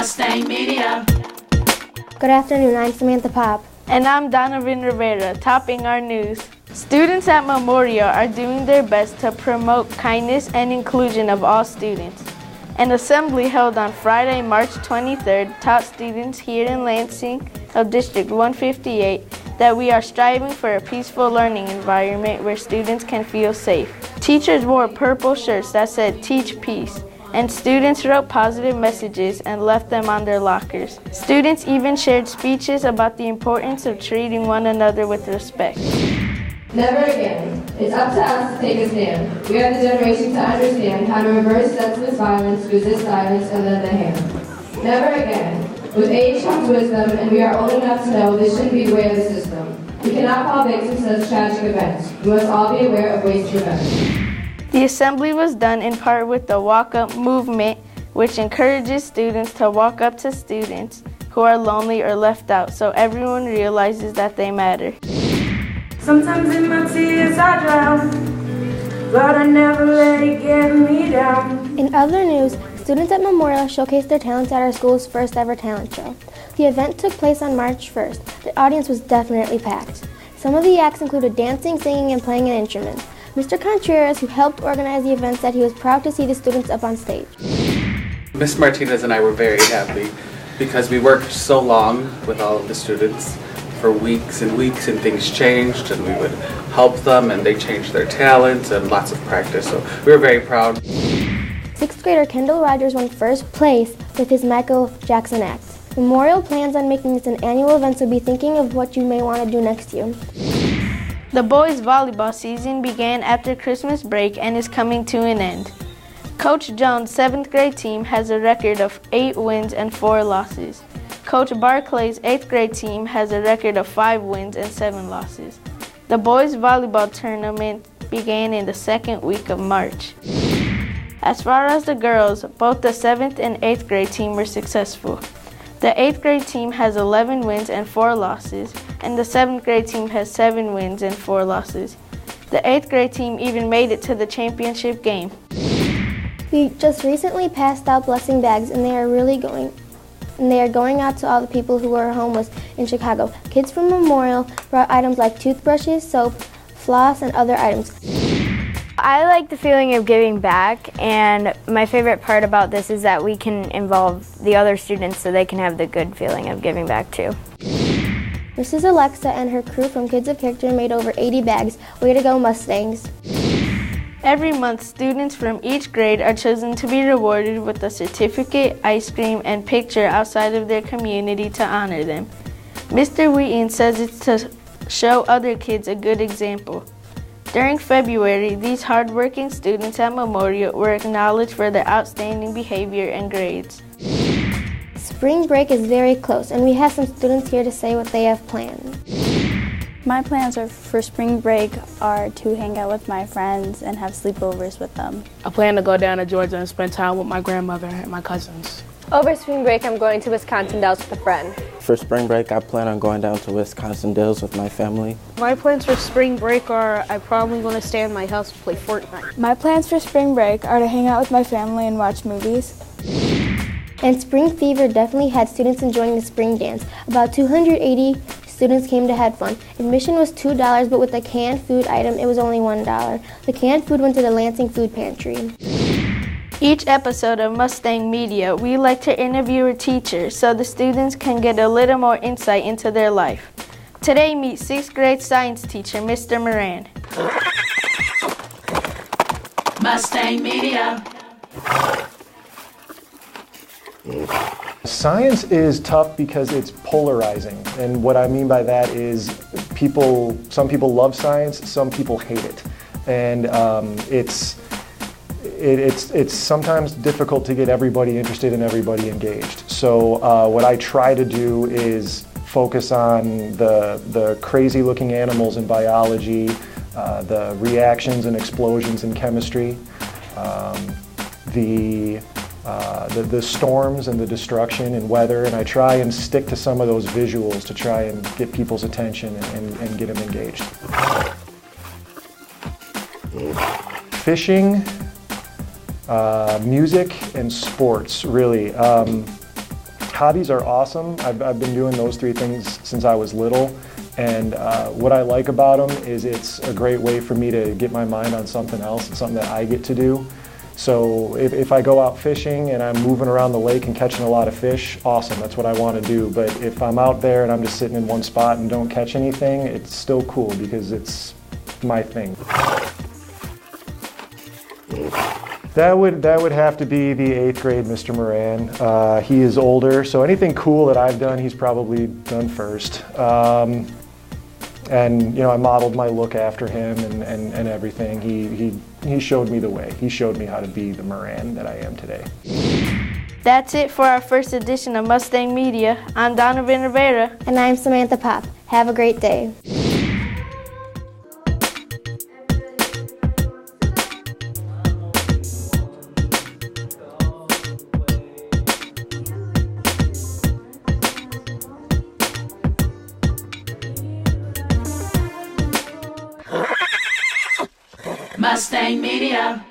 Mustang Media. Good afternoon, I'm Samantha Pop. And I'm Donovan Rivera, topping our news. Students at Memorial are doing their best to promote kindness and inclusion of all students. An assembly held on Friday, March 23rd taught students here in Lansing of District 158 that we are striving for a peaceful learning environment where students can feel safe. Teachers wore purple shirts that said "Teach Peace," and students wrote positive messages and left them on their lockers. Students even shared speeches about the importance of treating one another with respect. Never again. It's up to us to take a stand. We are the generation to understand how to reverse senseless violence, resist violence, and lend a hand. Never again. With age comes wisdom, and we are old enough to know this shouldn't be the way of the system. We cannot fall victim to such tragic events. We must all be aware of ways to prevent. The assembly was done in part with the Walk Up movement, which encourages students to walk up to students who are lonely or left out so everyone realizes that they matter. Sometimes in my tears I drown, but I never let it get me down. In other news, students at Memorial showcased their talents at our school's first ever talent show. The event took place on March 1st. The audience was definitely packed. Some of the acts included dancing, singing, and playing an instrument. Mr. Contreras, who helped organize the event, said he was proud to see the students up on stage. Ms. Martinez and I were very happy because we worked so long with all of the students for weeks and weeks, and things changed, and we would help them, and they changed their talents and lots of practice, so we were very proud. Sixth grader Kendall Rogers won first place with his Michael Jackson act. Memorial plans on making this an annual event, so be thinking of what you may want to do next year. The boys' volleyball season began after Christmas break and is coming to an end. Coach Jones' 7th grade team has a record of 8 wins and 4 losses. Coach Barclay's 8th grade team has a record of 5 wins and 7 losses. The boys' volleyball tournament began in the second week of March. As far as the girls, both the 7th and 8th grade team were successful. The 8th grade team has 11 wins and 4 losses, and the 7th grade team has 7 wins and 4 losses. The 8th grade team even made it to the championship game. We just recently passed out blessing bags, and they are going out to all the people who are homeless in Chicago. Kids from Memorial brought items like toothbrushes, soap, floss, and other items. I like the feeling of giving back, and my favorite part about this is that we can involve the other students so they can have the good feeling of giving back too. Mrs. Alexa and her crew from Kids of Character made over 80 bags. Way to go, Mustangs. Every month, students from each grade are chosen to be rewarded with a certificate, ice cream, and picture outside of their community to honor them. Mr. Wheaton says it's to show other kids a good example. During February, these hardworking students at Memorial were acknowledged for their outstanding behavior and grades. Spring break is very close, and we have some students here to say what they have planned. My plans for spring break are to hang out with my friends and have sleepovers with them. I plan to go down to Georgia and spend time with my grandmother and my cousins. Over spring break, I'm going to Wisconsin Dells with a friend. For spring break, I plan on going down to Wisconsin Dells with my family. My plans for spring break are I'm probably going to stay in my house and play Fortnite. My plans for spring break are to hang out with my family and watch movies. And Spring Fever definitely had students enjoying the spring dance. About 280 students came to have fun. Admission was $2, but with the canned food item, it was only $1. The canned food went to the Lansing Food Pantry. Each episode of Mustang Media, we like to interview a teacher so the students can get a little more insight into their life. Today, meet 6th grade science teacher, Mr. Moran. Mustang Media. Science is tough because it's polarizing, and what I mean by that is some people love science, some people hate it, and it's sometimes difficult to get everybody interested and everybody engaged. So what I try to do is focus on the crazy looking animals in biology, the reactions and explosions in chemistry, the storms and the destruction and weather, and I try and stick to some of those visuals to try and get people's attention and get them engaged. Fishing, music, and sports, really. hobbies are awesome. I've been doing those 3 things since I was little. And what I like about them is it's a great way for me to get my mind on something else. It's something that I get to do. So if I go out fishing and I'm moving around the lake and catching a lot of fish, awesome, that's what I want to do. But if I'm out there and I'm just sitting in one spot and don't catch anything, it's still cool because it's my thing. That would have to be the 8th grade Mr. Moran. He is older, so anything cool that I've done, he's probably done first. And I modeled my look after him and everything. He showed me the way. He showed me how to be the Moran that I am today. That's it for our first edition of Mustang Media. I'm Donovan Rivera. And I'm Samantha Pop. Have a great day. Mustang Media.